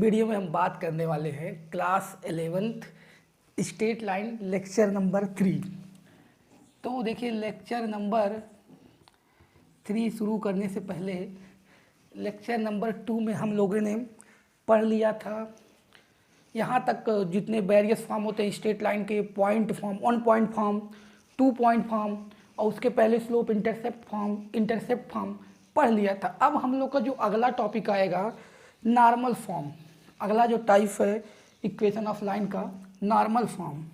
Video में हम बात करने वाले हैं class 11th straight line lecture number 3। तो देखिए लेक्चर नंबर 3 शुरू करने से पहले लेक्चर नंबर 2 में हम लोगों ने पढ़ लिया था यहाँ तक जितने वेरियस फॉर्म होते हैं स्ट्रेट लाइन के, point form, 1 point form, 2 point form और उसके पहले स्लोप इंटरसेप्ट फॉर्म पढ़ लिया था। अब हम लोग का जो अगला टॉपिक आएगा नॉर्मल फॉर्म। अगला जो टाइप है इक्वेशन ऑफ लाइन का नॉर्मल फॉर्म।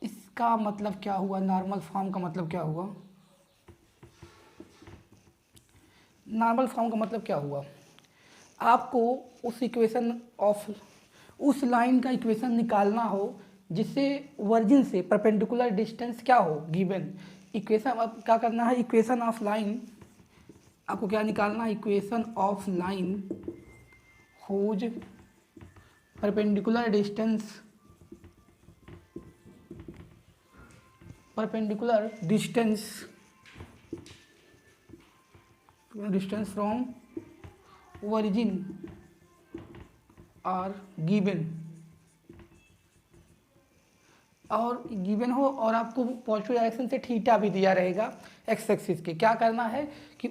इसका मतलब क्या हुआ? नॉर्मल फॉर्म का मतलब क्या हुआ? नॉर्मल फॉर्म का मतलब क्या हुआ? आपको उस इक्वेशन ऑफ उस लाइन का इक्वेशन निकालना हो जिससे वर्जिन से परपेंडिकुलर डिस्टेंस क्या हो गिवन। इक्वेशन अब क्या करना है? इक्वेशन ऑफ लाइन आपको क्या निकालना है? Equation of line whose perpendicular distance from origin और गिवन हो और आपको पॉजिटिव डायरेक्शन से थीटा भी दिया रहेगा एक्स एक्सिस के। क्या करना है कि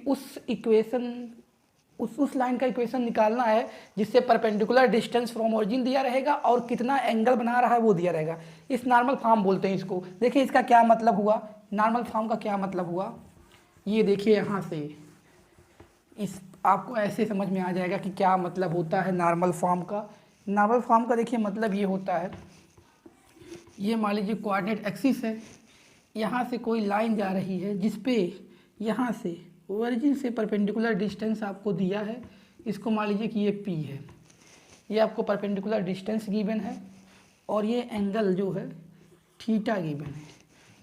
उस लाइन का इक्वेशन निकालना है जिससे परपेंडिकुलर डिस्टेंस फ्रॉम ओरिजिन दिया रहेगा और कितना एंगल बना रहा है वो दिया रहेगा। इस नॉर्मल फॉर्म बोलते हैं इसको। देखिए इसका क्या मतलब हुआ, नॉर्मल फॉर्म का क्या मतलब हुआ, ये देखिए यहाँ से इस आपको ऐसे समझ में आ जाएगा कि क्या मतलब होता है नॉर्मल फॉर्म का। नॉर्मल फॉर्म का देखिए मतलब ये होता है, ये मान लीजिए कोऑर्डिनेट एक्सिस है, यहाँ से कोई लाइन जा रही है जिस पे यहाँ से ओरिजिन से परपेंडिकुलर डिस्टेंस आपको दिया है। इसको मान लीजिए कि ये P है, ये आपको परपेंडिकुलर डिस्टेंस गिवन है और ये एंगल जो है थीटा गिवन है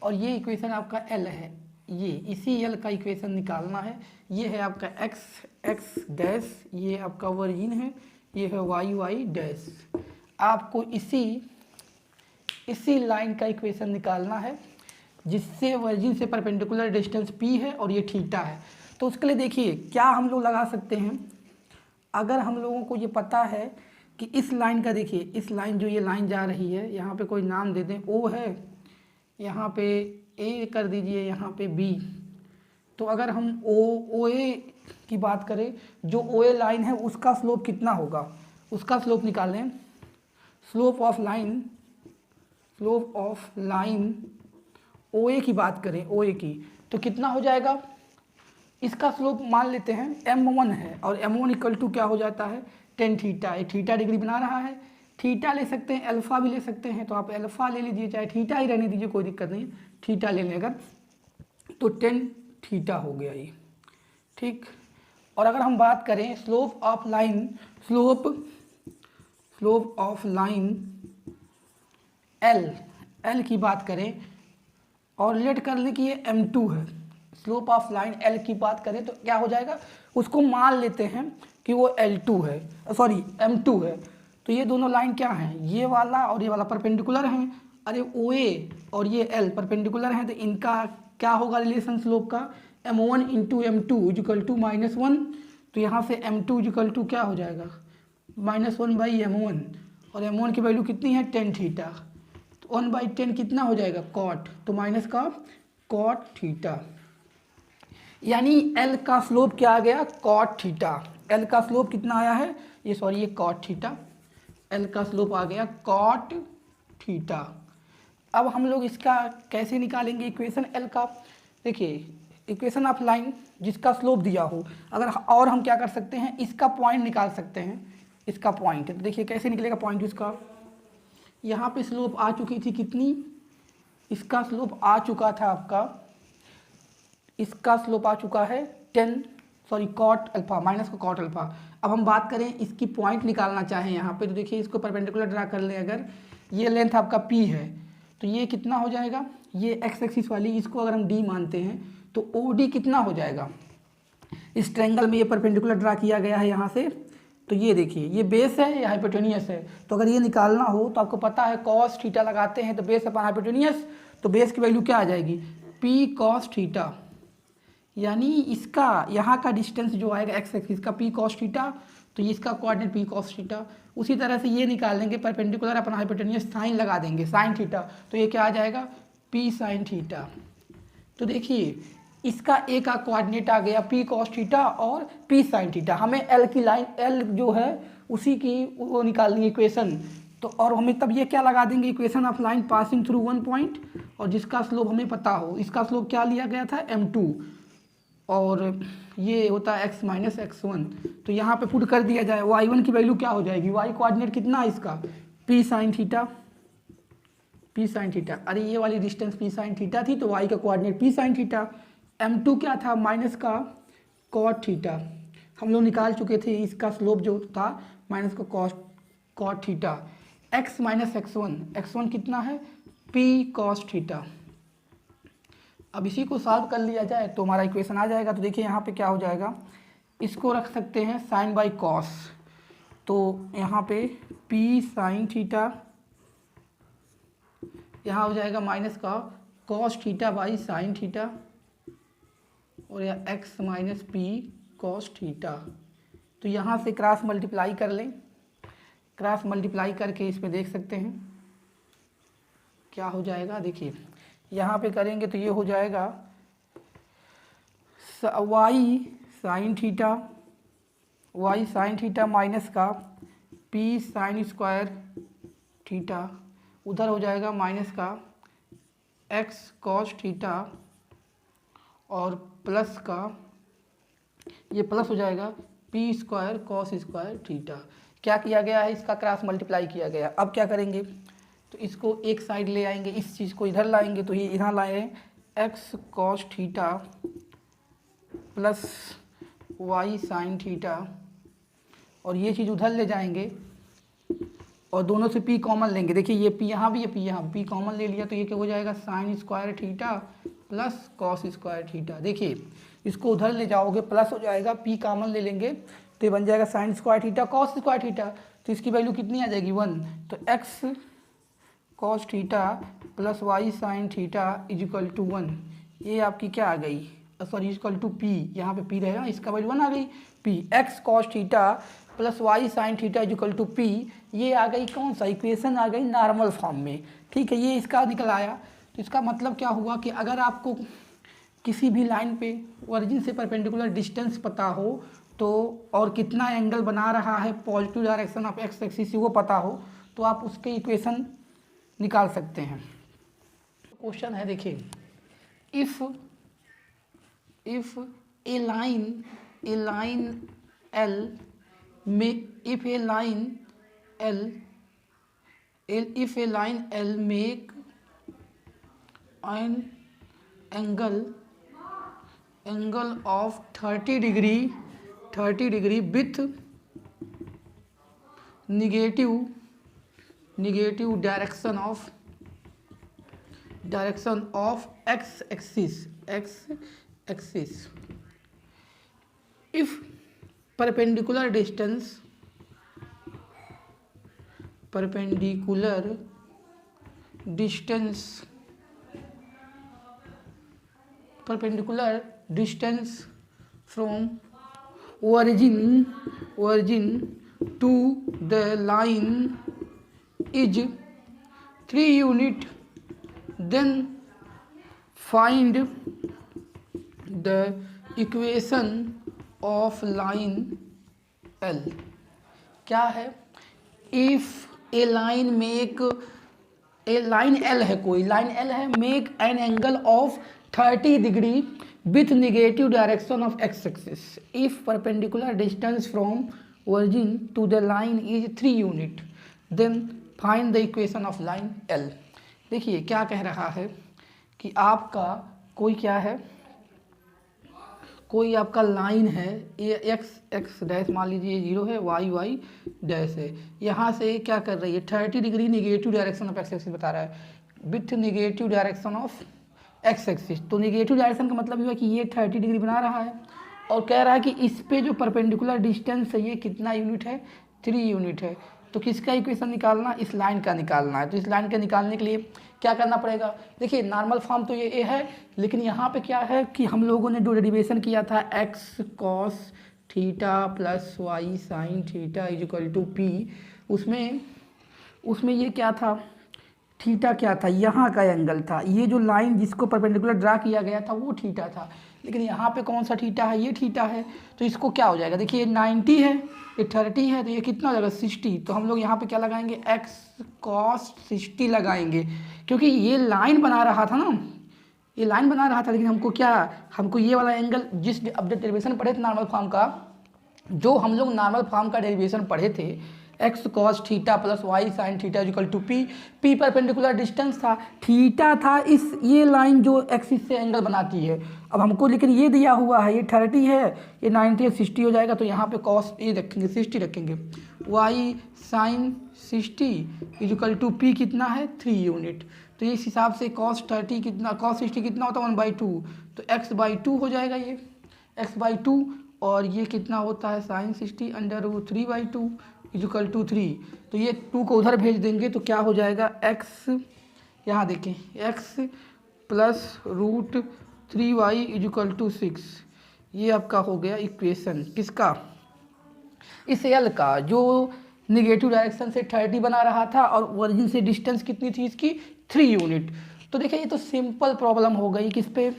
और ये इक्वेशन आपका L है। ये इसी L का इक्वेशन निकालना है। ये है आपका x डैश, ये आपका ओरिजिन है, ये है y डैश। आपको इसी लाइन का इक्वेशन निकालना है जिससे ओरिजिन से परपेंडिकुलर डिस्टेंस P है और ये थीटा है। तो उसके लिए देखिए क्या हम लोग लगा सकते हैं। अगर हम लोगों को ये पता है कि इस लाइन का, देखिए इस लाइन जो ये लाइन जा रही है, यहाँ पे कोई नाम दे दें, O है, यहाँ पे A कर दीजिए, यहाँ पे B। तो अगर हम OA की बात करें, जो OA लाइन है उसका स्लोप कितना होगा, उसका स्लोप निकालें। स्लोप ऑफ लाइन OA की बात करें, OA की, तो कितना हो जाएगा? इसका स्लोप मान लेते हैं M1 है और M1 इक्वल टू क्या हो जाता है? tan theta. ये थीटा डिग्री बना रहा है, थीटा ले सकते हैं, अल्फ़ा भी ले सकते हैं, तो आप अल्फ़ा ले लीजिए, चाहे थीटा ही रहने दीजिए, कोई दिक्कत नहीं। थीटा ले लें अगर तो tan थीटा हो गया ये, ठीक। और अगर हम बात करें स्लोप ऑफ लाइन L की बात करें और रिलेट कर लें कि ये M2 है, स्लोप ऑफ लाइन L की बात करें तो क्या हो जाएगा? उसको मान लेते हैं कि वो M2 है। तो ये दोनों लाइन क्या हैं? ये वाला और ये वाला परपेंडिकुलर हैं। अरे OA और ये L परपेंडिकुलर हैं तो इनका क्या होगा रिलेशन स्लोप का? M1 into M2 is equal to -1। तो यहाँ से M2 इजिकल टू क्या हो जाएगा? -1/M1 और M1 की वैल्यू कितनी है? tan theta. तो 1/10 कितना हो जाएगा? cot। तो माइनस का cot थीटा, यानी L का स्लोप क्या आ गया? cot theta. L का स्लोप कितना आया है? ये cot थीटा। L का स्लोप आ गया cot थीटा। अब हम लोग इसका कैसे निकालेंगे इक्वेशन L का? देखिए इक्वेशन ऑफ लाइन जिसका स्लोप दिया हो, अगर और हम क्या कर सकते हैं, इसका पॉइंट निकाल सकते हैं। इसका पॉइंट तो देखिए कैसे निकलेगा पॉइंट इसका। यहाँ पे स्लोप आ चुकी थी कितनी? इसका स्लोप आ चुका था आपका, इसका स्लोप आ चुका है cot अल्फ़ा, माइनस का cot अल्फ़ा। अब हम बात करें इसकी पॉइंट निकालना चाहें यहाँ पे, तो देखिए इसको परपेंडिकुलर ड्रा कर लें। अगर ये लेंथ आपका P है तो ये कितना हो जाएगा? ये एक्स एक्सिस वाली, इसको अगर हम D मानते हैं तो OD कितना हो जाएगा? इस ट्रायंगल में ये परपेंडिकुलर ड्रा किया गया है यहाँ से, तो ये देखिए ये बेस है, ये हाइपोटेनियस है। तो अगर ये निकालना हो तो आपको पता है cos थीटा लगाते हैं तो बेस अपन हाइपोटेनियस, तो बेस की वैल्यू क्या आ जाएगी? P cos थीटा यानी इसका यहाँ का डिस्टेंस जो आएगा एक्स एक्सिस का पी कॉस थीटा, तो ये इसका कोऑर्डिनेट पी कॉस थीटा। उसी तरह से ये निकाल लेंगे परपेंडिकुलर अपना हाइपोटेन्यूस साइन लगा देंगे साइन थीटा, तो ये क्या आ जाएगा पी साइन थीटा। तो देखिए इसका ए का कोऑर्डिनेट आ गया पी कॉस थीटा और पी साइन थीटा। हमें एल की लाइन एल जो है उसी की वो निकालनी इक्वेशन, तो और हमें तब ये क्या लगा देंगे equation of line passing through one point और जिसका स्लोप हमें पता हो। इसका स्लोप क्या लिया गया था m2 और ये होता है x माइनस x1। तो यहाँ पे पुट कर दिया जाए y1 की वैल्यू क्या हो जाएगी, y कोऑर्डिनेट कितना है इसका p sine theta, p sine theta. अरे ये वाली डिस्टेंस p साइन थीटा थी तो y का coordinate p sine theta. m2 क्या था माइनस का cot थीटा, हम लोग निकाल चुके थे इसका स्लोप जो था माइनस का cot theta. x minus x1 कितना है p cos थीटा। अब इसी को सॉल्व कर लिया जाए तो हमारा इक्वेशन आ जाएगा। तो देखिए यहाँ पे क्या हो जाएगा, इसको रख सकते हैं साइन बाई कॉस, तो यहाँ पे p साइन थीटा यहाँ हो जाएगा माइनस का cos theta by sine theta और यह x minus P cos theta. तो यहाँ से क्रॉस मल्टीप्लाई कर लें, क्रॉस मल्टीप्लाई करके इस पे देख सकते हैं क्या हो जाएगा। देखिए यहाँ पे करेंगे तो ये हो जाएगा y साइन थीटा माइनस का p साइन स्क्वायर थीटा, उधर हो जाएगा माइनस का x कॉस थीटा और प्लस का ये प्लस हो जाएगा p square cos square theta. क्या किया गया है, इसका क्रॉस मल्टीप्लाई किया गया। अब क्या करेंगे तो इसको एक साइड ले आएंगे, इस चीज़ को इधर लाएंगे, तो ये इधर लाए x cos theta plus y sine theta और ये चीज़ उधर ले जाएंगे और दोनों से p कॉमन लेंगे। देखिए ये p यहाँ भी है, p यहाँ p कॉमन ले लिया तो ये क्या हो जाएगा sine square theta plus cos square theta. देखिए इसको उधर ले जाओगे प्लस हो जाएगा, p कॉमन ले लेंगे तो ये बन जाएगा sine square theta cos square theta, तो इसकी वैल्यू कितनी आ जाएगी 1। तो x cos theta plus y sine theta is equal to 1, ये आपकी क्या आ गई, सॉरी इक्वल टू p, यहाँ पे p रहेगा, इसका वैल्यू 1 आ गई p। x cos theta plus y sine theta is equal to p, ये आ गई कौन सा इक्वेशन आ गई नॉर्मल फॉर्म में। ठीक है, ये इसका निकल आया। तो इसका मतलब क्या हुआ कि अगर आपको किसी भी लाइन पे ओरिजिन से परपेंडिकुलर डिस्टेंस पता हो तो और कितना एंगल बना रहा है positive direction of x axis वो पता हो तो आप उसके इक्वेशन निकाल सकते हैं। क्वेश्चन है देखिए, इफ ए लाइन L में if a line L make an angle of 30 degree with negative direction of x axis, if perpendicular distance from origin to the line is 3 unit, then find the equation of line L। क्या है, if A line L है, कोई line L है, make an angle of 30 degree with negative direction of x axis if perpendicular distance from origin to the line is 3 unit, then find the equation of line L। देखिए क्या कह रहा है कि आपका कोई क्या है, कोई आपका लाइन है एक्स डैश मान लीजिए 0 है, वाई डैश है, यहाँ से क्या कर रही है 30 degree negative direction of x axis बता रहा है with negative direction of x axis. तो निगेटिव डायरेक्शन का मतलब ये है कि ये 30 डिग्री बना रहा है और कह रहा है कि इस पे जो परपेंडिकुलर डिस्टेंस है ये कितना यूनिट है 3 यूनिट है। तो किसका इक्वेशन निकालना, इस लाइन का निकालना है। तो इस लाइन का निकालने के लिए क्या करना पड़ेगा, देखिए नॉर्मल फॉर्म तो ये है, लेकिन यहाँ पे क्या है कि हम लोगों ने जो डेरिवेशन किया था x cos theta plus y sine theta is equal to p, उसमें ये क्या था, थीटा क्या था, यहाँ का एंगल था, ये जो लाइन जिसको परपेंडिकुलर ड्रा किया गया था वो थीटा था, लेकिन यहाँ पे कौन सा थीटा है, ये थीटा है। तो इसको क्या हो जाएगा, देखिए 90 है, ये 30 है, तो ये कितना हो जाएगा 60। तो हम लोग यहाँ पे क्या लगाएंगे, एक्स कॉस 60 लगाएंगे, क्योंकि ये लाइन बना रहा था ना, ये लाइन बना रहा था, लेकिन हमको ये वाला एंगल जिस अब डेरिवेशन पढ़े थे नॉर्मल फॉर्म का, जो हम लोग नॉर्मल फॉर्म का डेरिवेशन पढ़े थे, x cos theta plus y sine theta equal to p, p perpendicular distance था, थीटा था इस ये लाइन जो एक्सिस से एंगल बनाती है। अब हमको लेकिन ये दिया हुआ है, ये 30 है, ये 90 है, 60 हो जाएगा, तो यहाँ पे कॉस ये रखेंगे 60 रखेंगे, y sine 60 equal to p कितना है 3 यूनिट। तो इस हिसाब से cos 60 कितना होता है 1/2, तो x/2 हो जाएगा, ये x/2, और ये कितना होता है sine 60 under root 3/2 equal to 3। तो ये 2 को उधर भेज देंगे तो क्या हो जाएगा x, यहाँ देखें x plus root 3y equal to 6। ये आपका हो गया इक्वेशन किसका, इस एल का, जो निगेटिव डायरेक्शन से 30 बना रहा था और ओरिजिन से डिस्टेंस कितनी थी इसकी 3 यूनिट। तो देखिए ये तो सिंपल प्रॉब्लम हो गई किस पे,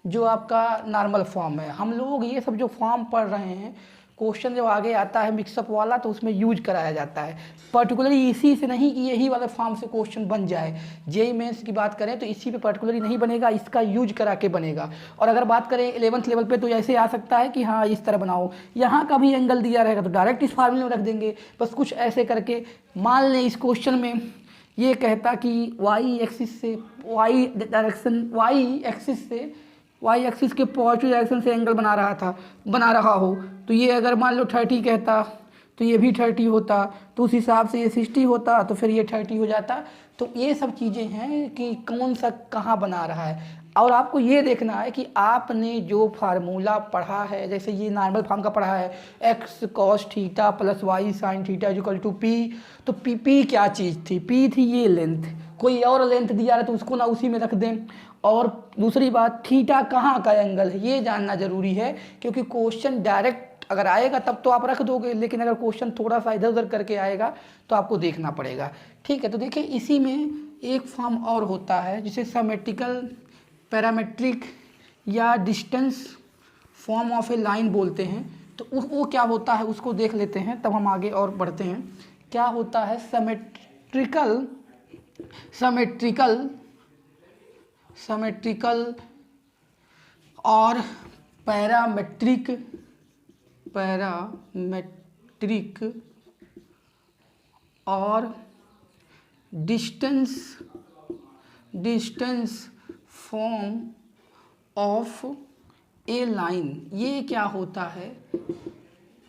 जो आपका नॉर्मल फॉर्म है। हम लोग ये सब जो फॉर्म पढ़ रहे हैं, क्वेश्चन जब आगे आता है मिक्सअप वाला तो उसमें यूज कराया जाता है, पर्टिकुलरली इसी से नहीं कि यही वाले फॉर्म से क्वेश्चन बन जाए। जेईई मेंस की बात करें तो इसी पे पर्टिकुलरली नहीं बनेगा, इसका यूज करा के बनेगा। और अगर बात करें 11th लेवल पे तो ऐसे आ सकता है कि हाँ इस तरह बनाओ, यहाँ का भी एंगल दिया रहेगा तो डायरेक्ट इस फार्मूले में रख देंगे, बस कुछ ऐसे करके। मान लें इस क्वेश्चन में ये कहता कि वाई एक्सिस से वाई एक्सिस के पॉजिटिव डायरेक्शन से एंगल बना रहा हो, तो ये अगर मान लो 30 कहता तो ये भी 30 होता, तो उस हिसाब से ये 60 होता, तो फिर ये 30 हो जाता। तो ये सब चीज़ें हैं कि कौन सा कहाँ बना रहा है। और आपको ये देखना है कि आपने जो फार्मूला पढ़ा है, जैसे ये नॉर्मल फॉर्म का पढ़ा है x cos theta plus y sine theta equal to p, तो पी क्या चीज़ थी, पी थी ये लेंथ, कोई और लेंथ दिया रहा तो उसको ना उसी में रख दें। और दूसरी बात थीटा कहाँ का एंगल है ये जानना ज़रूरी है, क्योंकि क्वेश्चन डायरेक्ट अगर आएगा तब तो आप रख दोगे, लेकिन अगर क्वेश्चन थोड़ा सा इधर उधर करके आएगा तो आपको देखना पड़ेगा। ठीक है, तो देखिए इसी में एक फॉर्म और होता है जिसे सिमेट्रिकल पैरामेट्रिक या distance form of A line बोलते हैं। तो वो क्या होता है उसको देख लेते हैं, तब हम आगे और बढ़ते हैं। क्या होता है सिमेट्रिकल और पैरामेट्रिक और distance form of A line. ये क्या होता है,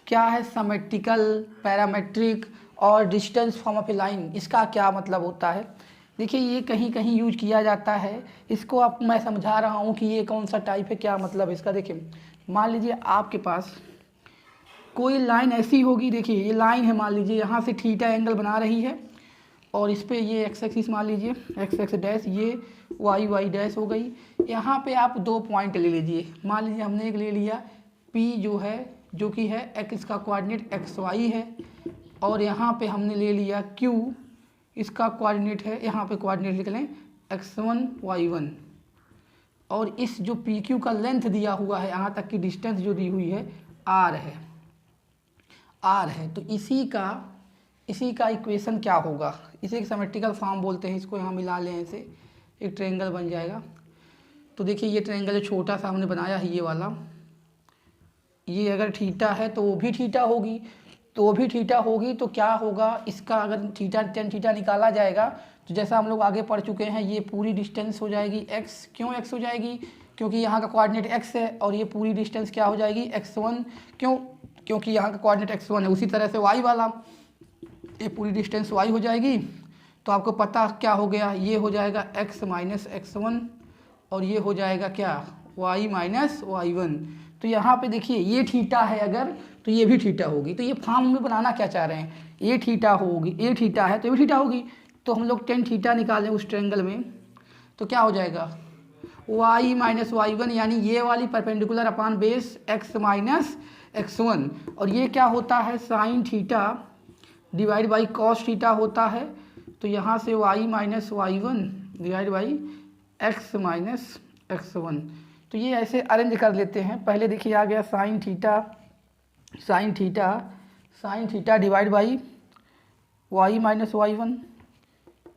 क्या है सिमेट्रिकल, पैरामेट्रिक और distance form of A line, इसका क्या मतलब होता है। देखिए ये कहीं कहीं यूज किया जाता है, इसको आप मैं समझा रहा हूँ कि ये कौन सा टाइप है, क्या मतलब है इसका। देखिए मान लीजिए आपके पास कोई लाइन ऐसी होगी, देखिए ये लाइन है, मान लीजिए यहाँ से थीटा एंगल बना रही है और इस पे ये एक्स एक्सिस मान लीजिए एक्स डैश, ये वाई डैश हो गई। यहाँ पे आप 2 पॉइंट ले लीजिए, मान लीजिए हमने एक ले लिया P जो कि है एक्स का कोऑर्डिनेट एक्स वाई है, और यहाँ पे हमने ले लिया Q, इसका कोऑर्डिनेट है, यहाँ पे कोऑर्डिनेट लिख लें x1 y1, और इस जो PQ का लेंथ दिया हुआ है यहाँ तक की डिस्टेंस जो दी हुई है r है। तो इसी का इक्वेशन क्या होगा, इसे एक सिमेट्रिकल फॉर्म बोलते हैं। इसको यहाँ मिला लें, ऐसे एक ट्रायंगल बन जाएगा। तो देखिए ये ट्रायंगल जो छोटा सा हमने बनाया है ये वाला, ये अगर थीटा है तो वो भी थीटा होगी, तो क्या होगा इसका, अगर थीटा tan थीटा निकाला जाएगा तो जैसा हम लोग आगे पढ़ चुके हैं, ये पूरी डिस्टेंस हो जाएगी x। क्यों x हो जाएगी, क्योंकि यहाँ का कोऑर्डिनेट x है, और ये पूरी डिस्टेंस क्या हो जाएगी x1, क्योंकि यहाँ का कोऑर्डिनेट x1 है। उसी तरह से y वाला, ये पूरी डिस्टेंस y हो जाएगी। तो आपको पता क्या हो गया, ये हो जाएगा x माइनस x1, और ये हो जाएगा क्या y माइनस y1। तो यहाँ पे देखिए ये थीटा है अगर, तो ये भी थीटा होगी। तो ये फॉर्म में बनाना क्या चाह रहे हैं, ए थीटा होगी, ए थीटा है तो ये भी थीटा होगी। तो हम लोग टेन थीटा निकालें उस ट्रायंगल में तो क्या हो जाएगा, y माइनस वाई वन, यानी ये वाली perpendicular upon base x minus x1, और ये क्या होता है sine theta divide by cos theta होता है। तो यहाँ से y minus y one divide by x minus x1। तो ये ऐसे अरेंज कर लेते हैं। पहले देखिए आ गया sine theta divide by y minus y one,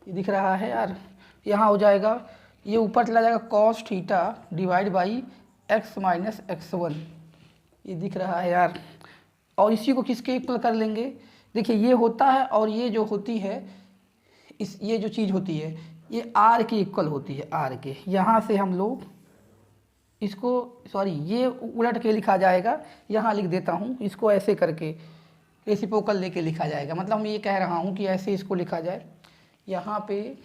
ये दिख रहा है यार। यहाँ हो जाएगा, ये ऊपर चला जाएगा cos theta divide by x minus x1, ये दिख रहा है यार। और इसी को किसके इक्वल कर लेंगे, देखिए ये होता है और ये जो होती है ये जो चीज़ होती है ये r के इक्वल होती है, r के। यहाँ से हम लोग इसको ये उलट के लिखा जाएगा, यहाँ लिख देता हूँ इसको ऐसे करके रेसिप्रोकल लेके लिखा जाएगा। मतलब मैं ये कह रहा हूँ कि ऐसे इसको लिखा जाए, यहाँ पे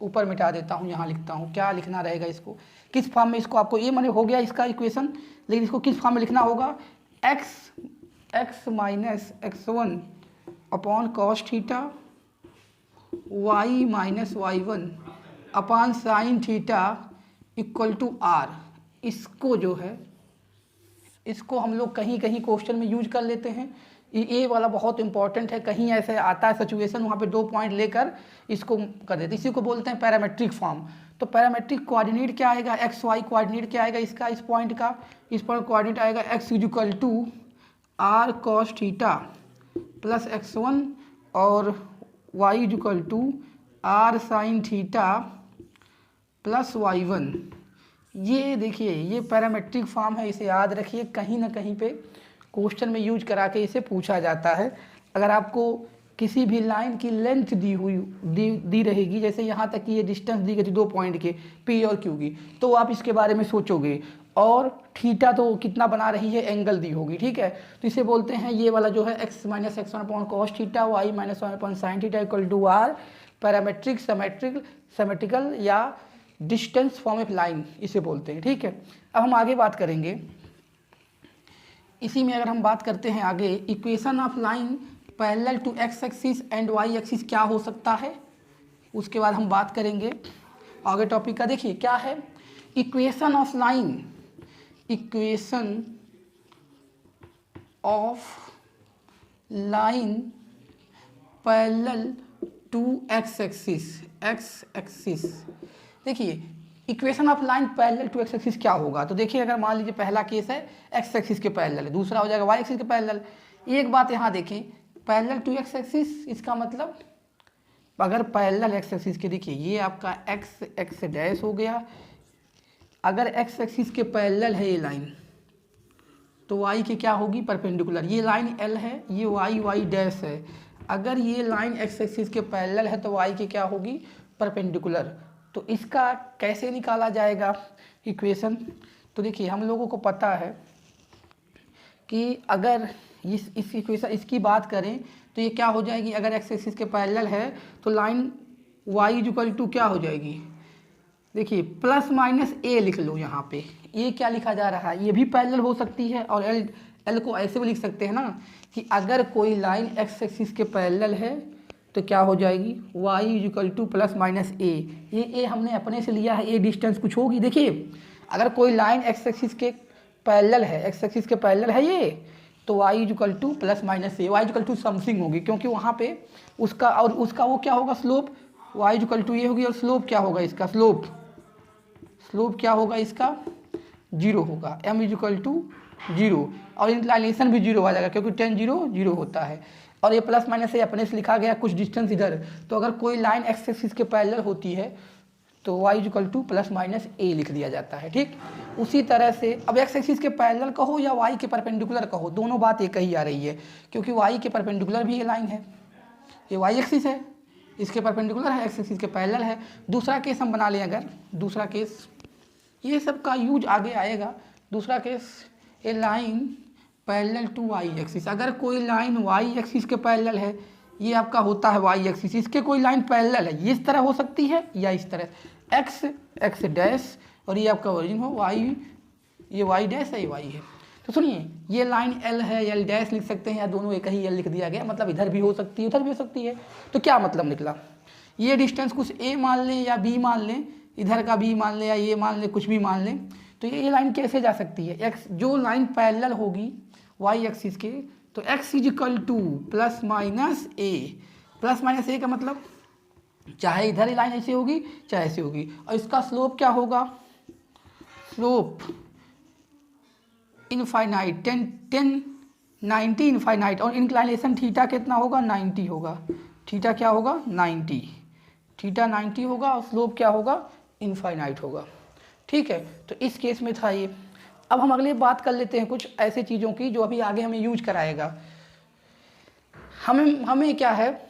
ऊपर मिटा देता हूँ, यहाँ लिखता हूँ क्या लिखना रहेगा इसको, किस फॉर्म में इसको, आपको ये मैंने हो गया इसका इक्वेशन, लेकिन इसको किस फॉर्म में लिखना होगा, x minus x1 upon cos theta y minus y one upon sine theta equal to r। इसको जो है इसको हम लोग कहीं कहीं क्वेश्चन में यूज कर लेते हैं। ये वाला बहुत इंपॉर्टेंट है, कहीं ऐसे आता है सिचुएशन वहाँ पे 2 पॉइंट लेकर इसको कर देते हैं। इसी को बोलते हैं पैरामेट्रिक फॉर्म। तो पैरामेट्रिक कोऑर्डिनेट क्या आएगा, एक्स वाई कोऑर्डिनेट क्या आएगा इसका, इस पॉइंट का, इस पॉइंट कोऑर्डिनेट आएगा x equal to r cos theta plus x1 और y equal to r sine theta plus y1। ये देखिए ये पैरामेट्रिक फॉर्म है, इसे याद रखिए, कहीं ना कहीं पे क्वेश्चन में यूज करा के इसे पूछा जाता है। अगर आपको किसी भी लाइन की लेंथ दी रहेगी, जैसे यहाँ तक कि ये डिस्टेंस दी गई थी 2 पॉइंट के P और Q की, तो आप इसके बारे में सोचोगे, और थीटा तो कितना बना रही है एंगल दी होगी, ठीक है। तो इसे बोलते हैं ये वाला जो है x minus x1 upon cos theta y minus one upon sine theta equal to r, parametric symmetrical या डिस्टेंस फॉर्म ऑफ लाइन इसे बोलते हैं, ठीक है। अब हम आगे बात करेंगे इसी में। अगर हम बात करते हैं आगे, equation of line parallel to x axis and y axis क्या हो सकता है, उसके बाद हम बात करेंगे आगे टॉपिक का। देखिए क्या है equation of line, equation of line parallel to x axis. देखिए equation of line parallel to x axis क्या होगा, तो देखिए अगर मान लीजिए पहला केस है x एक्सिस के पैरेलल है, दूसरा हो जाएगा y एक्सिस के पैरेलल। एक बात यहाँ देखें, पैरेलल टू x एक्सिस, इसका मतलब अगर पैरेलल x एक्सिस के, देखिए ये आपका x डैश हो गया, अगर x एक्सिस के पैरेलल है ये लाइन तो y के क्या होगी परपेंडिकुलर। ये लाइन L है, ये y डैश है, अगर ये लाइन x एक्सिस के पैरेलल है तो y के क्या होगी परपेंडिकुलर। तो इसका कैसे निकाला जाएगा इक्वेशन, तो देखिए हम लोगों को पता है कि अगर इस इक्वेशन इसकी बात करें तो ये क्या हो जाएगी, अगर x एक्सिस के पैरेलल है तो लाइन y इक्वल टू क्या हो जाएगी, देखिए प्लस माइनस a लिख लो यहाँ पे, ये क्या लिखा जा रहा है, ये भी पैरेलल हो सकती है, और L को ऐसे भी लिख सकते हैं ना कि अगर कोई लाइन x एक्सिस के पैरेलल है तो क्या हो जाएगी y equal to plus minus a। ये a हमने अपने से लिया है, a डिस्टेंस कुछ होगी। देखिए अगर कोई लाइन x एक्सिस के पैरेलल है, x एक्सिस के पैरेलल है ये, तो y equal to plus minus a, y equal to something होगी, क्योंकि वहाँ पे उसका और उसका वो क्या होगा स्लोप, y इक्वल टू ये होगी, और स्लोप क्या होगा इसका, स्लोप क्या होगा इसका 0 होगा, m इक्वल टू 0, और इंक्लाइनेशन भी 0 आ जाएगा क्योंकि tan 0 होता है, और ये प्लस माइनस से अपने से लिखा गया कुछ डिस्टेंस इधर। तो अगर कोई लाइन x एक्सिस के पैरेलल होती है तो y equal to plus minus a लिख दिया जाता है, ठीक। उसी तरह से अब x एक्सिस के पैरेलल कहो या y के परपेंडिकुलर कहो, दोनों बात एक ही आ रही है, क्योंकि y के परपेंडिकुलर भी ये लाइन है, ये y एक्सिस है, इसके परपेंडिकुलर है, x एक्सिस के पैरेलल है। दूसरा केस हम बना लें, अगर दूसरा केस, ये सब का यूज आगे आएगा। दूसरा case, a line parallel to y axis, अगर कोई लाइन y एक्सिस के पैरेलल है, ये आपका होता है y एक्सिस, इसके कोई लाइन पैरेलल है, ये इस तरह हो सकती है या इस तरह, x डैश, और ये आपका ओरिजिन हो y, ये y डैश है, ये y है। तो सुनिए, ये लाइन एल है, एल डैश लिख सकते हैं, या दोनों एक ही एल लिख दिया गया, मतलब इधर भी हो सकती है उधर भी हो सकती है। तो क्या मतलब निकला, ये डिस्टेंस कुछ ए मान लें या बी मान लें, इधर का बी मान लें या ये मान लें, कुछ भी मान लें, तो ये लाइन कैसे जा सकती है, एक्स जो लाइन पैरेलल होगी वाई एक्सिस के, तो X is equal to plus minus A का मतलब चाहे इधर ही लाइन ऐसे होगी चाहे ऐसे होगी, और इसका स्लोप क्या होगा, स्लोप इनफाइनाइट 90 इनफाइनाइट, और इंक्लाइनेशन थीटा कितना होगा 90 होगा, थीटा क्या होगा 90, थीटा 90 होगा, और स्लोप क्या होगा इनफाइनाइट होगा। ठीक है, तो इस केस में था ये। अब हम अगले बात कर लेते हैं कुछ ऐसे चीज़ों की जो अभी आगे हमें यूज कराएगा। हमें क्या है,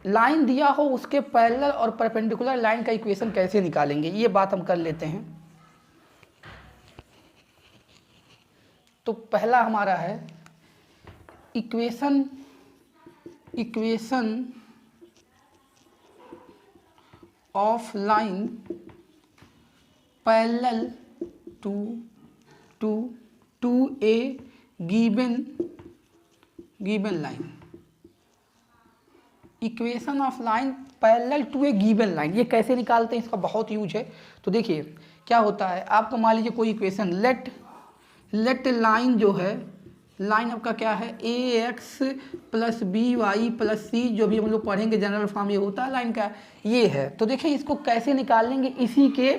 लाइन दिया हो उसके पैरेलल और परपेंडिकुलर लाइन का इक्वेशन कैसे निकालेंगे, ये बात हम कर लेते हैं। तो पहला हमारा है equation of line parallel to a given line, equation of line parallel to a given line, ये कैसे निकालते हैं, इसका बहुत यूज है। तो देखिए क्या होता है, आपको मान लीजिए कोई इक्वेशन, लेट लाइन जो है, लाइन आपका क्या है A X plus B Y plus C, जो भी हम लोग पढ़ेंगे जनरल फॉर्म ये होता है लाइन का, ये है। तो देखिए इसको कैसे निकालेंगे, इसी के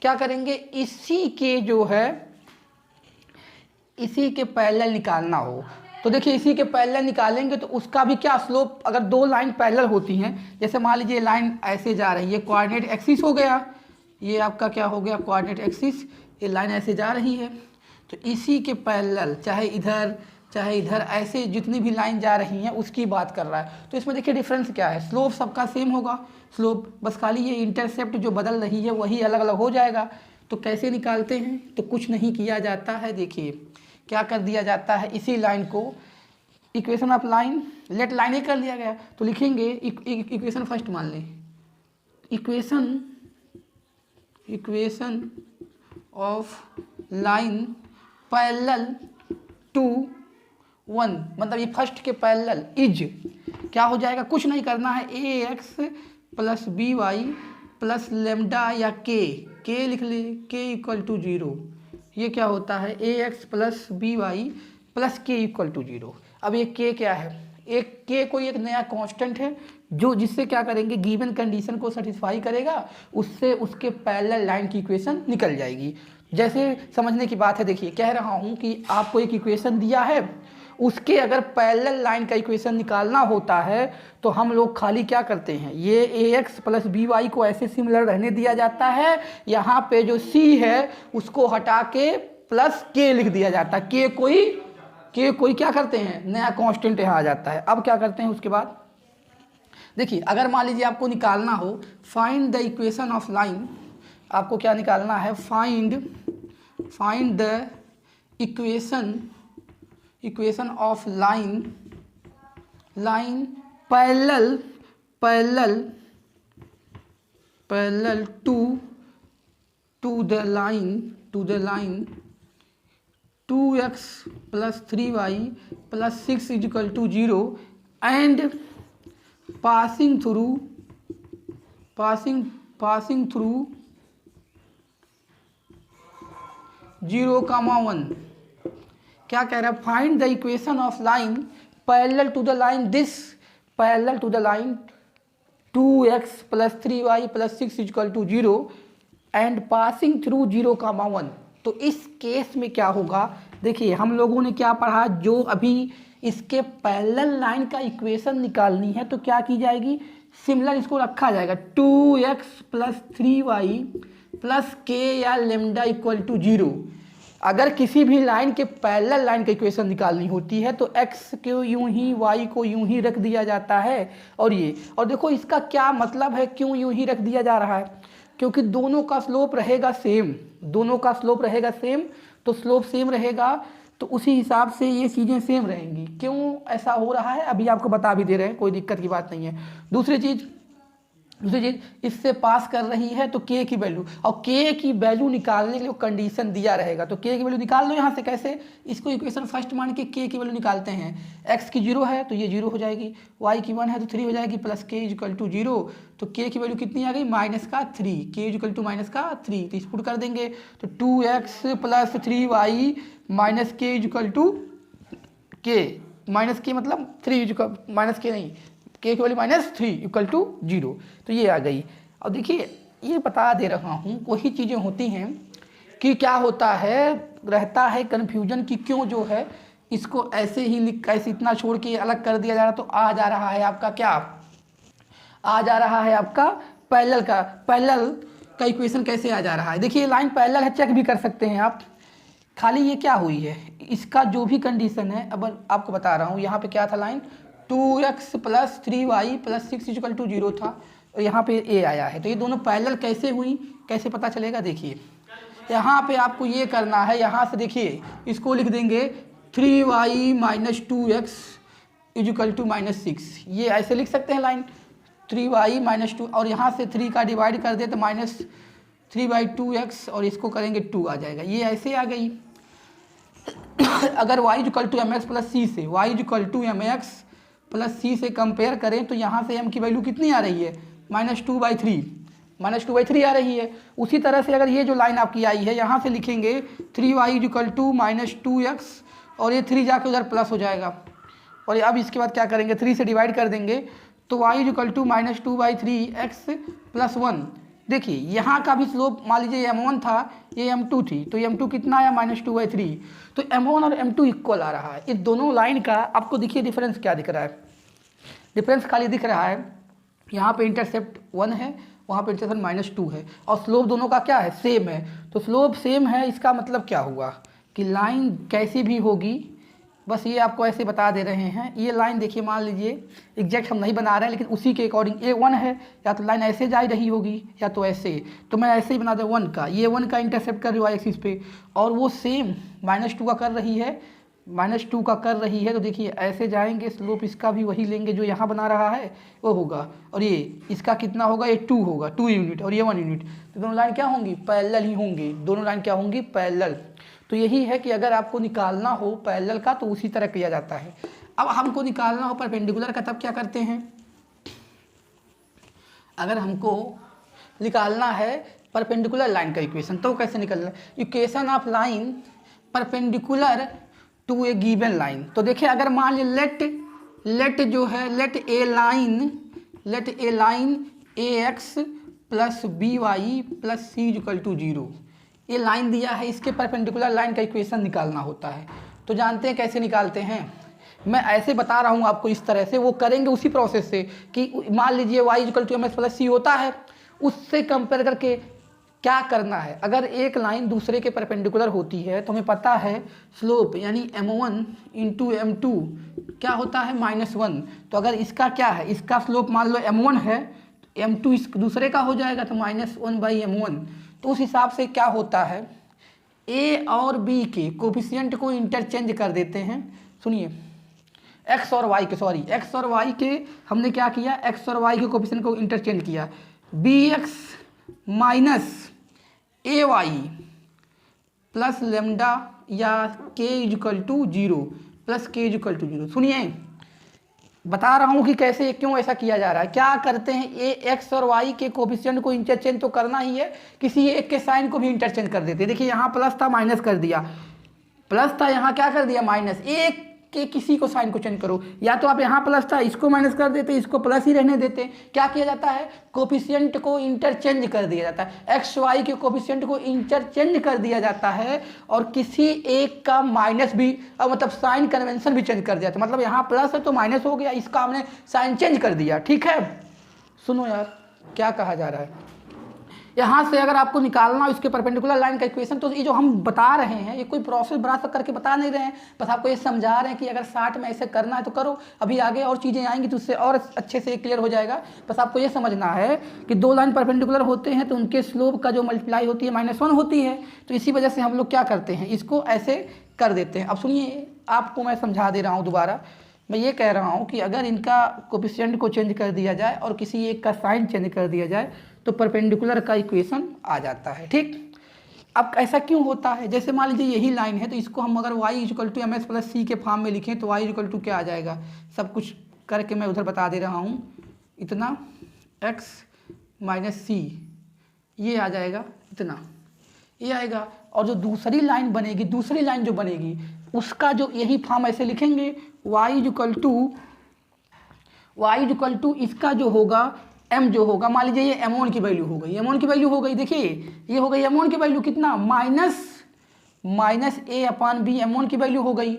क्या करेंगे, इसी के जो है इसी के पैरेलल निकालना हो, तो देखिए इसी के पैरेलल निकालेंगे तो उसका भी क्या स्लोप, अगर दो लाइन पैरेलल होती हैं, जैसे मान लीजिए लाइन ऐसे जा रही है, कोऑर्डिनेट एक्सिस हो गया, ये आपका क्या हो गया कोऑर्डिनेट एक्सिस, ये लाइन ऐसे जा रही है, तो इसी के पैरेलल चाहे इधर ऐसे जितनी भी लाइन जा रही हैं उसकी बात कर रहा है। तो इसमें देखिए डिफरेंस क्या है, स्लोप सबका सेम होगा, स्लोप बस खाली ये इंटरसेप्ट जो बदल रही है वही अलग अलग हो जाएगा। तो कैसे निकालते हैं, तो कुछ नहीं किया जाता है, देखिए क्या कर दिया जाता है, इसी लाइन को equation of line, let line ही कर दिया गया, तो लिखेंगे इक्वेशन फर्स्ट मान लें, equation of line parallel to 1, मतलब ये फर्स्ट के पैरेलल इज क्या हो जाएगा, कुछ नहीं करना है, A X plus B Y plus lambda या के लिख ले, के इक्वल टू 0, ये क्या होता है A X plus B Y plus K equal to 0। अब ये के क्या है, एक के कोई एक नया कांस्टेंट है जो जिससे क्या करेंगे, गिवन कंडीशन को सेटिस्फाई करेगा, उससे उसके पैरेलल लाइन की इक्वेशन निकल जाएगी। जैसे समझने की बात है, देखिए कह रहा हूँ कि आपको एक इक्वेशन दिया है, उसके अगर पैरेलल लाइन का इक्वेशन निकालना होता है तो हम लोग खाली क्या करते हैं, ये ए एक्स प्लस बी वाई को ऐसे सिमिलर रहने दिया जाता है, यहाँ पे जो सी है उसको हटा के प्लस के लिख दिया जाता है, के कोई क्या करते हैं, नया कांस्टेंट यहाँ आ जाता है। अब क्या करते हैं उसके बाद, देखिए अगर मान लीजिए आपको निकालना हो find the equation of line, आपको क्या निकालना है, find the equation of line parallel to the line 2x plus 3y plus 6 equal to 0 and passing through 0,1, क्या कह रहा है, find the equation of line parallel to the line 2x plus 3y plus 6 equal to 0 and passing through 0,1। तो इस case में क्या होगा, देखिए हम लोगों ने क्या पढ़ा, जो अभी इसके पैरेलल लाइन का इक्वेशन निकालनी है तो क्या की जाएगी, सिमिलर इसको रखा जाएगा 2x प्लस 3y प्लस के या लेमडा इक्वल टू 0। अगर किसी भी लाइन के पैरेलल लाइन का इक्वेशन निकालनी होती है तो x को यूं ही y को यूं ही रख दिया जाता है, और देखो इसका क्या मतलब है, क्यों यूं ही रख दिया जा रहा है, क्योंकि दोनों का स्लोप रहेगा सेम, तो स्लोप सेम रहेगा तो उसी हिसाब से ये चीज़ें सेम रहेंगी। क्यों ऐसा हो रहा है अभी आपको बता भी दे रहे हैं, कोई दिक्कत की बात नहीं है। दूसरी चीज़ दूसरी चीज इससे पास कर रही है तो के की वैल्यू, और के की वैल्यू निकालने के लिए कंडीशन दिया रहेगा, तो के की वैल्यू निकाल लो यहाँ से। कैसे? इसको इक्वेशन फर्स्ट मान के के की वैल्यू निकालते हैं। एक्स की 0 है तो ये 0 हो जाएगी, वाई की 1 है तो 3 हो जाएगी, प्लस के इक्वल टू 0, तो के की वैल्यू कितनी आ गई? -3, के इक्वल टू -3, तो इस पुट कर देंगे तो 2x प्लस 3y माइनस के इक्वल टू के, माइनस के मतलब 3 माइनस के नहीं, के की वैल्यू -3 इक्वल टू 0, तो ये आ गई। और देखिए ये बता दे रहा हूँ, वही चीज़ें होती हैं कि क्या होता है, रहता है कन्फ्यूजन कि क्यों जो है इसको ऐसे ही लिख, कैसे इतना छोड़ के अलग कर दिया जा रहा, तो आ जा रहा है आपका क्या, आ जा रहा है आपका पैरेलल का इक्वेशन कैसे आ जा रहा है। देखिए लाइन पैरेलल है, चेक भी कर सकते हैं आप। खाली ये क्या हुई है, इसका जो भी कंडीशन है, अब आपको बता रहा हूँ, यहाँ पे क्या था line 2x plus 3y plus 6 equal to 0 था, और यहाँ पे a आया है, तो ये दोनों पैरेलल कैसे हुई, कैसे पता चलेगा? देखिए यहाँ पे आपको ये करना है, यहाँ से देखिए इसको लिख देंगे 3y minus 2x equal to -6, ये ऐसे लिख सकते हैं लाइन 3y माइनस 2, और यहाँ से 3 का डिवाइड कर दे तो -3/2x, और इसको करेंगे 2 आ जाएगा, ये ऐसे आ गई। अगर y equal to mx plus C से, y equal to mx plus C से कंपेयर करें तो यहाँ से m की वैल्यू कितनी आ रही है? -2/3 आ रही है। उसी तरह से अगर ये जो लाइन आपकी आई है, यहाँ से लिखेंगे 3y इक्वल टू -2x, और ये 3 जाके उधर प्लस हो जाएगा, और अब इसके बाद क्या करेंगे, 3 से डिवाइड कर देंगे तो y equal to -2/3x plus 1। देखिए यहाँ का भी स्लोप मान लीजिए m1 था, ये m2 थी, तो m2 कितना आया? -2/3, तो m1 और m2 इक्वल आ रहा है। इस दोनों लाइन का आपको देखिए डिफरेंस क्या दिख रहा है, डिफरेंस खाली दिख रहा है, यहाँ पे इंटरसेप्ट 1 है, वहाँ पे इंटरसेप्ट -2 है, और स्लोप दोनों का क्या है? सेम है। तो स्लोप सेम है, इसका मतलब क्या हुआ कि लाइन कैसी भी होगी, बस ये आपको ऐसे बता दे रहे हैं। ये लाइन देखिए, मान लीजिए एग्जैक्ट हम नहीं बना रहे हैं, लेकिन उसी के अकॉर्डिंग ये 1 है, या तो लाइन ऐसे जा रही होगी या तो ऐसे, तो मैं ऐसे ही बना दूँ 1 का, ये 1 का इंटरसेप्ट कर रही है एक्सिस पे, और वो सेम -2 का कर रही है, -2 का कर रही है, तो देखिए ऐसे जाएंगे, स्लोप इसका भी वही लेंगे जो यहाँ बना रहा है वो होगा, और ये इसका कितना होगा? ये 2 होगा, 2 यूनिट, और ये 1 यूनिट, तो दोनों लाइन क्या होंगी? पैरेलल ही होंगी, दोनों लाइन क्या होंगी? पैरेलल। तो यही है कि अगर आपको निकालना हो पैरेलल का तो उसी तरह किया जाता है। अब हमको निकालना हो परपेंडिकुलर का, तब क्या करते हैं? अगर हमको निकालना है परपेंडिकुलर लाइन का इक्वेशन, तो कैसे निकलना? Equation of line perpendicular to a given line. तो देखिए अगर मान लीजिए लेट जो है, let a line ax plus by plus c equal to 0, ये लाइन दिया है, इसके परपेंडिकुलर लाइन का इक्वेशन निकालना होता है। तो जानते हैं कैसे निकालते हैं? मैं ऐसे बता रहा हूँ आपको, इस तरह से वो करेंगे उसी प्रोसेस से कि मान लीजिए y equal to mx plus C होता है, उससे कंपेयर करके क्या करना है। अगर एक लाइन दूसरे के परपेंडिकुलर होती है तो हमें पता है स्लोप यानी m1 इंटू m2 क्या होता है? -1। तो अगर इसका क्या है, इसका स्लोप मान लो m1 है, तो m2 इस दूसरे का हो जाएगा, तो -1/m1। तो उस हिसाब से क्या होता है, a और b के कोफिशिएंट को इंटरचेंज कर देते हैं। सुनिए x और y के हमने क्या किया, x और y के कोफिशिएंट को इंटरचेंज किया, bx minus ay plus lambda या k equal to 0 plus k equal to 0। सुनिए बता रहा हूँ कि कैसे, क्यों ऐसा किया जा रहा है। क्या करते हैं, ए एक्स और वाई के कोफिशिएंट को इंटरचेंज तो करना ही है, किसी एक के साइन को भी इंटरचेंज कर देते हैं। देखिए यहाँ प्लस था, माइनस कर दिया, प्लस था, यहाँ क्या कर दिया, माइनस। एक के किसी को साइन को चेंज करो, या तो आप यहाँ प्लस था इसको माइनस कर देते, इसको प्लस ही रहने देते। क्या किया जाता है, कोफिशिएंट को इंटरचेंज कर दिया जाता है, एक्स वाई के कोफिशिएंट को इंटरचेंज कर दिया जाता है, और किसी एक का माइनस भी, मतलब साइन कन्वेंशन भी चेंज कर दिया था। मतलब यहाँ प्लस है तो माइनस हो गया, इसका हमने साइन चेंज कर दिया। ठीक है, सुनो यार क्या कहा जा रहा है। यहाँ से अगर आपको निकालना हो इसके परपेंडिकुलर लाइन का इक्वेशन, तो ये जो हम बता रहे हैं ये कोई प्रोसेस बड़ा सा करके बता नहीं रहे हैं, बस आपको ये समझा रहे हैं कि अगर 60 में ऐसे करना है तो करो। अभी आगे और चीज़ें आएंगी तो उससे और अच्छे से क्लियर हो जाएगा। बस आपको ये समझना है कि दो लाइन परपेंडिकुलर होते हैं तो उनके स्लोप का जो मल्टीप्लाई होती है -1 होती है, तो इसी वजह से हम लोग क्या करते हैं, इसको ऐसे कर देते हैं। अब सुनिए आपको मैं समझा दे रहा हूँ दोबारा मैं ये कह रहा हूँ कि अगर इनका कोफिशिएंट को चेंज कर दिया जाए और किसी एक का साइन चेंज कर दिया जाए तो परपेंडिकुलर का इक्वेशन आ जाता है। ठीक, अब ऐसा क्यों होता है? जैसे मान लीजिए यही लाइन है तो इसको हम अगर y equal to M S plus C के फॉर्म में लिखें तो y इक्वल टू क्या आ जाएगा, सब कुछ करके मैं उधर बता दे रहा हूँ, इतना x माइनस सी, ये आ जाएगा इतना, ये आएगा। और जो दूसरी लाइन बनेगी, दूसरी लाइन जो बनेगी उसका जो यही फॉर्म ऐसे लिखेंगे y इक्वल टू इसका जो होगा m जो होगा, मान लीजिए ये m1 की वैल्यू हो गई, m1 की वैल्यू हो गई, देखिए ये हो गई m1 की वैल्यू कितना, minus a upon B m1 की वैल्यू हो गई।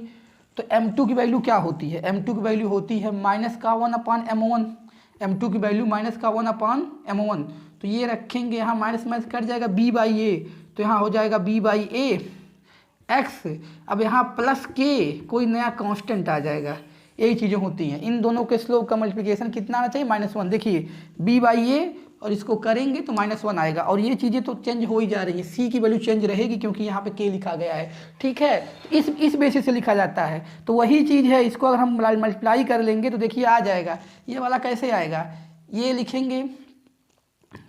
तो m2 की वैल्यू क्या होती है, m2 की वैल्यू होती है माइनस का 1 अपान m1, m2 की वैल्यू माइनस का 1 अपान m1। तो ये रखेंगे यहाँ, माइनस माइनस कट जाएगा b बाई ए, तो यहाँ हो जाएगा b बाई ए एक्स। अब यहाँ प्लस के कोई नया कांस्टेंट आ जाएगा, यही चीज़ें होती हैं। इन दोनों के स्लोप का मल्टीप्लिकेशन कितना आना चाहिए, -1। देखिए b बाई ए और इसको करेंगे तो -1 आएगा। और ये चीज़ें तो चेंज हो ही जा रही हैं, c की वैल्यू चेंज रहेगी क्योंकि यहाँ पे k लिखा गया है। ठीक है, इस बेसिस से लिखा जाता है। तो वही चीज़ है, इसको अगर हम मल्टीप्लाई कर लेंगे तो देखिए आ जाएगा। ये वाला कैसे आएगा, ये लिखेंगे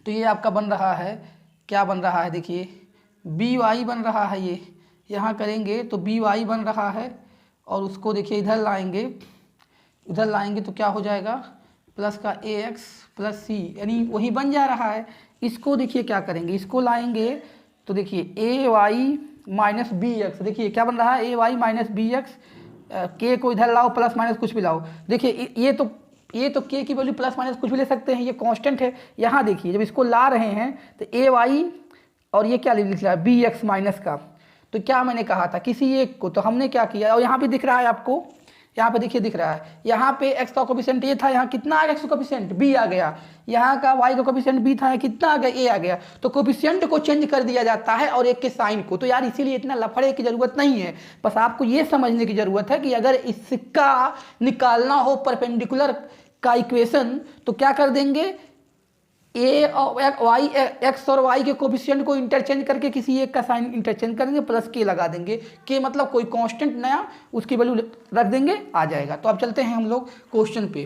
तो ये आपका बन रहा है, क्या बन रहा है, देखिए बी वाई बन रहा है। ये यहाँ करेंगे तो बी वाई बन रहा है और उसको देखिए इधर लाएंगे तो क्या हो जाएगा, प्लस का ए एक्स प्लस सी, यानी वही बन जा रहा है। इसको देखिए क्या करेंगे, इसको लाएंगे तो देखिए ए वाई माइनस बी एक्स, देखिए क्या बन रहा है, ए वाई माइनस बी एक्स। के को इधर लाओ, प्लस माइनस कुछ भी लाओ, देखिए ये तो के की वैल्यू प्लस माइनस कुछ भी ले सकते हैं, ये कांस्टेंट है। यहाँ देखिए जब इसको ला रहे हैं तो ए वाई और ये क्या लिख रहा है, बी एक्स माइनस का। तो क्या मैंने कहा था, किसी एक को, तो हमने क्या किया, और यहाँ पे दिख रहा है आपको, यहाँ पे देखिए दिख रहा है, यहाँ पे x का कोफिशिएंट ये था, यहाँ कितना आ गया x का कोफिशिएंट b आ गया, यहाँ का y का कोफिशिएंट b था, कितना आ गया a आ गया। तो कोफिशिएंट को चेंज कर दिया जाता है और एक के साइन को। तो यार इसीलिए इतना लफड़े की जरूरत नहीं है, बस आपको ये समझने की जरूरत है कि अगर इसका निकालना हो परपेंडिकुलर का इक्वेशन तो क्या कर देंगे, ए और वाई, एक्स और वाई के कोफिशिएंट को इंटरचेंज करके किसी एक का साइन इंटरचेंज करेंगे, प्लस के लगा देंगे, के मतलब कोई कांस्टेंट नया, उसकी वैल्यू रख देंगे, आ जाएगा। तो अब चलते हैं हम लोग क्वेश्चन पे।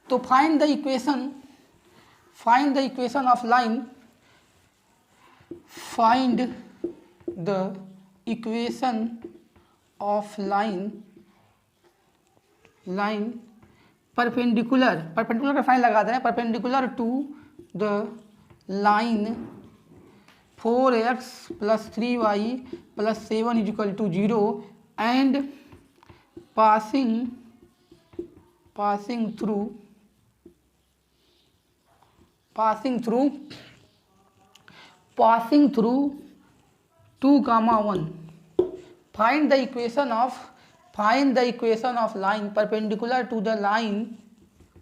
तो find the equation of line, find the equation of line perpendicular का साइन लगा देना, perpendicular to the line 4x plus 3y plus 7 equal to 0 and passing through 2, 1। Find the equation of line perpendicular to the line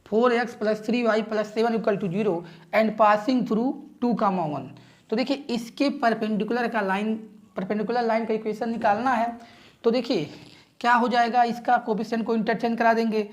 4x plus 3y plus 7 equal to 0 and passing through 2, 1। तो देखिए इसके perpendicular line का equation निकालना है। तो देखिए क्या हो जाएगा, इसका कोफिशिएंट को इंटरचेंज करा देंगे,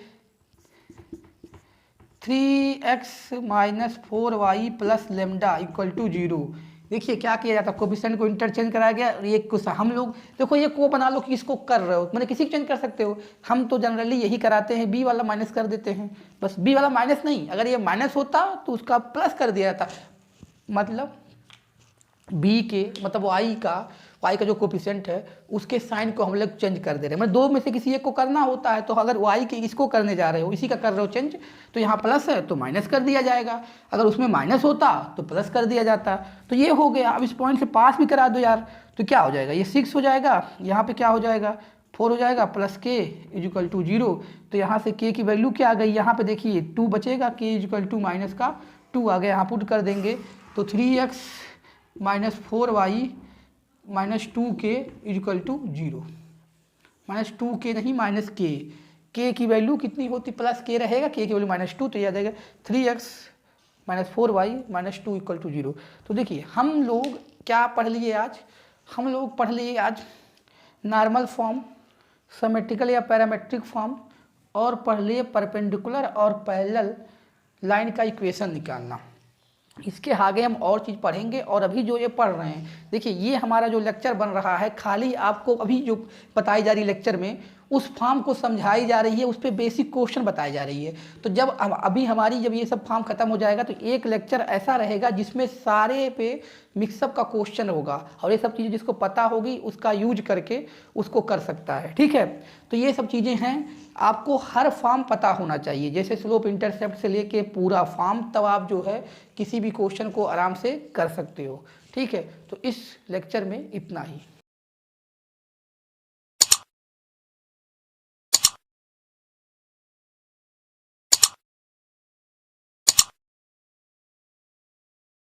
3x minus 4y plus lambda equal to 0। देखिए क्या किया जाता है, कोफिशिएंट को इंटरचेंज कराया गया। ये कुछ हम लोग देखो, ये को बना लो कि इसको कर रहे हो, मैंने किसी को चेंज कर सकते हो, हम तो जनरली यही कराते हैं, बी वाला माइनस कर देते हैं, बस बी वाला माइनस नहीं, अगर ये माइनस होता तो उसका प्लस कर दिया जाता, मतलब बी के मतलब वाई का जो कोफिशिएंट है उसके साइन को हम लोग चेंज कर दे रहे हैं। मतलब दो में से किसी एक को करना होता है, तो अगर वाई के इसको करने जा रहे हो, इसी का कर रहे हो चेंज, तो यहाँ प्लस है तो माइनस कर दिया जाएगा, अगर उसमें माइनस होता तो प्लस कर दिया जाता। तो ये हो गया। अब इस पॉइंट से पास भी करा दो यार, तो क्या हो जाएगा, ये 6 हो जाएगा, यहाँ पे क्या हो जाएगा 4 हो जाएगा, प्लस के इक्वल टू 0। तो यहाँ से के की वैल्यू क्या आ गई, यहाँ पे देखिए 2 बचेगा, के इक्वल टू माइनस का 2 आ गया, यहाँ पुट कर देंगे तो 3x minus 4y minus 2k equal to 0, minus 2k नहीं माइनस के की वैल्यू कितनी होती, प्लस के रहेगा, के की वैल्यू -2, तो याद आएगा 3x minus 4y minus 2 equal to 0। तो देखिए हम लोग क्या पढ़ लिए आज, हम लोग पढ़ लिए आज नॉर्मल फॉर्म, सिमेट्रिकल या पैरामेट्रिक फॉर्म, और पढ़ लिए परपेंडिकुलर और पैरेलल लाइन का इक्वेशन निकालना। इसके आगे हम और चीज़ पढ़ेंगे। और अभी जो ये पढ़ रहे हैं, देखिए ये हमारा जो लेक्चर बन रहा है, खाली आपको अभी जो बताई जा रही लेक्चर में उस फॉर्म को समझाई जा रही है, उस पर बेसिक क्वेश्चन बताई जा रही है। तो जब अभी हमारी जब ये सब फॉर्म खत्म हो जाएगा तो एक लेक्चर ऐसा रहेगा जिसमें सारे पे मिक्सअप का क्वेश्चन होगा, और ये सब चीज़ें जिसको पता होगी उसका यूज करके उसको कर सकता है। ठीक है, तो ये सब चीज़ें हैं, आपको हर फॉर्म पता होना चाहिए, जैसे स्लोप इंटरसेप्ट से लेके पूरा फॉर्म, तब आप जो है किसी भी क्वेश्चन को आराम से कर सकते हो। ठीक है, तो इस लेक्चर में इतना ही।